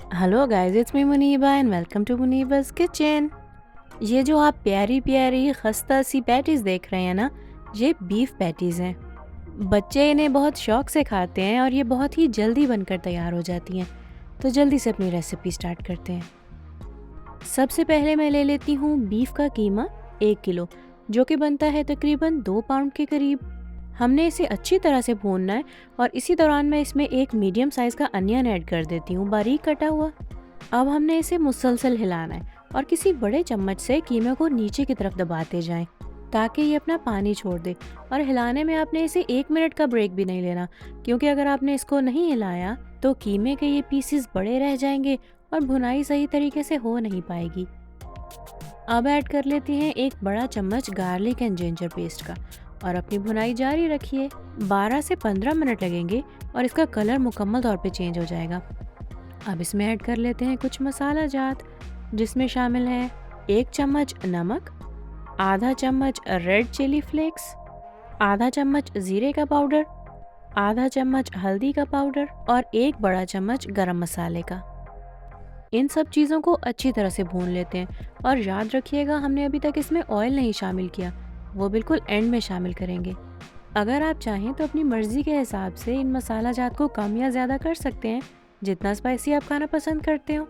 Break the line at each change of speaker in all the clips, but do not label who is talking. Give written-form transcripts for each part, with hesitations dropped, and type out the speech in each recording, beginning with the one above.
Hello guys, it's me Muniba and welcome to Muniba's kitchen. ये जो आप प्यारी प्यारी खस्ता सी पैटीज़ देख रहे हैं ना, ये बीफ पैटीज़ हैं। बच्चे इन्हें बहुत शौक से खाते हैं और ये बहुत ही जल्दी बनकर तैयार हो जाती हैं। तो जल्दी से अपनी रेसिपी स्टार्ट करते हैं। सबसे पहले मैं ले लेती हूँ बीफ का कीमा 1 किलो, जो कि बनता है तकरीबन 2 पाउंड के करीब। हमने इसे अच्छी तरह से भूनना है और इसी दौरान मैं इसमें एक मीडियम साइज़ का अनियन ऐड कर देती हूँ, बारीक कटा हुआ। अब हमने इसे मुसलसल हिलाना है और किसी बड़े चम्मच से कीमे को नीचे की तरफ दबाते जाएं ताकि ये अपना पानी छोड़ दे। और हिलाने में आपने इसे 1 मिनट का ब्रेक भी नहीं लेना, क्योंकि अगर आपने इसको नहीं हिलाया तो कीमे के ये पीसेस बड़े रह जाएंगे और भुनाई सही तरीके से हो नहीं पाएगी। अब ऐड कर लेते हैं 1 बड़ा चम्मच गार्लिक एंड जिंजर पेस्ट का और अपनी भुनाई जारी रखिए। 12 से 15 मिनट लगेंगे और इसका कलर मुकम्मल तौर पे चेंज हो जाएगा। अब इसमें ऐड कर लेते हैं कुछ मसाला जात, जिसमें शामिल है 1 चम्मच नमक, आधा चम्मच रेड चिली फ्लेक्स, आधा चम्मच ज़ीरे का पाउडर, आधा चम्मच हल्दी का पाउडर और 1 बड़ा चम्मच गरम मसाले का। इन सब चीज़ों को अच्छी तरह से भून लेते हैं और याद रखिएगा, हमने अभी तक इसमें ऑयल नहीं शामिल किया, वो बिल्कुल एंड में शामिल करेंगे। अगर आप चाहें तो अपनी मर्ज़ी के हिसाब से इन मसाला जात को कम या ज़्यादा कर सकते हैं, जितना स्पाइसी आप खाना पसंद करते हो।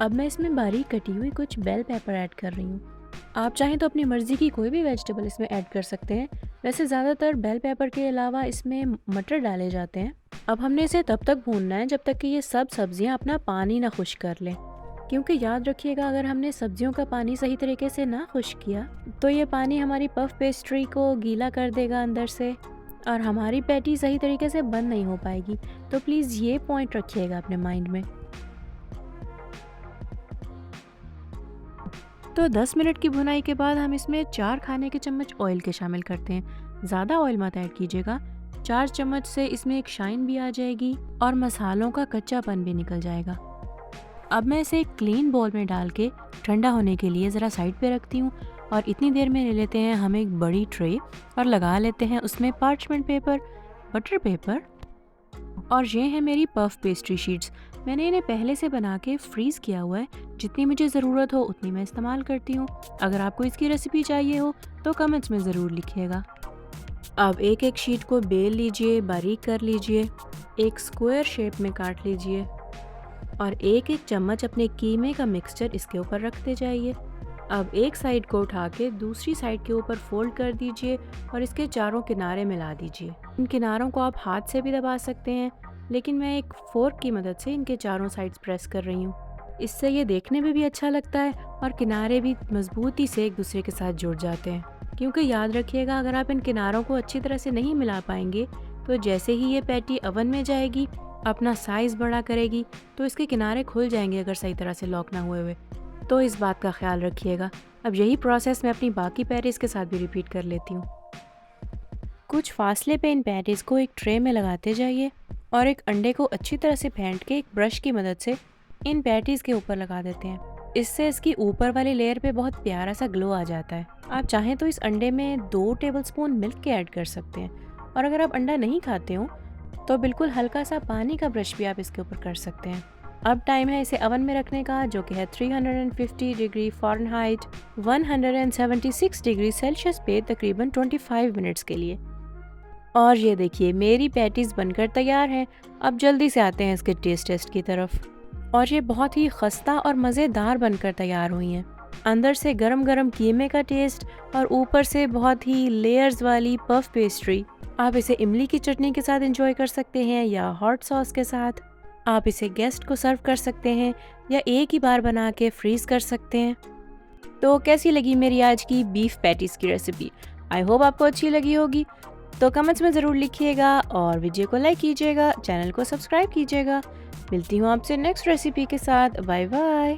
अब मैं इसमें बारीक कटी हुई कुछ बेल पेपर ऐड कर रही हूँ। आप चाहें तो अपनी मर्ज़ी की कोई भी वेजिटेबल इसमें ऐड कर सकते हैं। वैसे ज़्यादातर बेल पेपर के अलावा इसमें मटर डाले जाते हैं। अब हमने इसे तब तक भूनना है जब तक कि ये सब सब्जियां अपना पानी ना खुश्क कर लें, क्योंकि याद रखिएगा, अगर हमने सब्जियों का पानी सही तरीके से ना खुश्क किया तो ये पानी हमारी पफ पेस्ट्री को गीला कर देगा अंदर से और हमारी पैटी सही तरीके से बंद नहीं हो पाएगी। तो प्लीज़ ये पॉइंट रखिएगा अपने माइंड में। तो 10 मिनट की भुनाई के बाद हम इसमें 4 खाने के चम्मच ऑयल के शामिल करते हैं। ज़्यादा ऑयल मत ऐड कीजिएगा, 4 चम्मच से इसमें एक शाइन भी आ जाएगी और मसालों का कच्चापन भी निकल जाएगा। अब मैं इसे एक क्लीन बाउल में डाल के ठंडा होने के लिए ज़रा साइड पे रखती हूँ और इतनी देर में ले लेते हैं हम एक बड़ी ट्रे और लगा लेते हैं उसमें पार्चमेंट पेपर, बटर पेपर और ये है मेरी पफ पेस्ट्री शीट्स। मैंने इन्हें पहले से बना के फ्रीज़ किया हुआ है, जितनी मुझे ज़रूरत हो उतनी मैं इस्तेमाल करती हूँ। अगर आपको इसकी रेसिपी चाहिए हो तो कमेंट्स में ज़रूर लिखिएगा। अब एक एक शीट को बेल लीजिए, बारीक कर लीजिए, एक स्क्वायर शेप में काट लीजिए और एक एक चम्मच अपने कीमे का मिक्सचर इसके ऊपर रखते जाइए। अब एक साइड को उठा के दूसरी साइड के ऊपर फोल्ड कर दीजिए और इसके चारों किनारे मिला दीजिए। इन किनारों को आप हाथ से भी दबा सकते हैं, लेकिन मैं एक फोर्क की मदद से इनके चारों साइड्स प्रेस कर रही हूँ। इससे ये देखने में भी अच्छा लगता है और किनारे भी मजबूती से एक दूसरे के साथ जुड़ जाते हैं। क्योंकि याद रखिएगा, अगर आप इन किनारों को अच्छी तरह से नहीं मिला पाएंगे तो जैसे ही ये पैटी ओवन में जाएगी, अपना साइज़ बड़ा करेगी तो इसके किनारे खुल जाएंगे अगर सही तरह से लॉक ना हुए। तो इस बात का ख्याल रखिएगा। अब यही प्रोसेस मैं अपनी बाकी पैटीज़ के साथ भी रिपीट कर लेती हूँ। कुछ फासले पे इन पैटीज़ को एक ट्रे में लगाते जाइए और एक अंडे को अच्छी तरह से फेंट के एक ब्रश की मदद से इन पैटीज़ के ऊपर लगा देते हैं। इससे इसकी ऊपर वाली लेयर पे बहुत प्यारा सा ग्लो आ जाता है। आप चाहें तो इस अंडे में 2 टेबलस्पून मिल्क के ऐड कर सकते हैं और अगर आप अंडा नहीं खाते हो तो बिल्कुल हल्का सा पानी का ब्रश भी आप इसके ऊपर कर सकते हैं। अब टाइम है इसे ओवन में रखने का, जो कि है 350 डिग्री फ़ारेनहाइट 176 डिग्री सेल्सियस पे तकरीबन 25 मिनट्स के लिए। और ये देखिए, मेरी पैटीज़ बनकर तैयार हैं। अब जल्दी से आते हैं इसके टेस्ट की तरफ। और ये बहुत ही खस्ता और मज़ेदार बनकर तैयार हुई हैं। अंदर से गरम गरम कीमे का टेस्ट और ऊपर से बहुत ही लेयर्स वाली पफ पेस्ट्री। आप इसे इमली की चटनी के साथ एंजॉय कर सकते हैं या हॉट सॉस के साथ। आप इसे गेस्ट को सर्व कर सकते हैं या एक ही बार बना के फ्रीज़ कर सकते हैं। तो कैसी लगी मेरी आज की बीफ पैटीज़ की रेसिपी? आई होप आपको अच्छी लगी होगी। तो कमेंट्स में ज़रूर लिखिएगा और वीडियो को लाइक कीजिएगा, चैनल को सब्सक्राइब कीजिएगा। मिलती हूँ आपसे नेक्स्ट रेसिपी के साथ। Bye bye.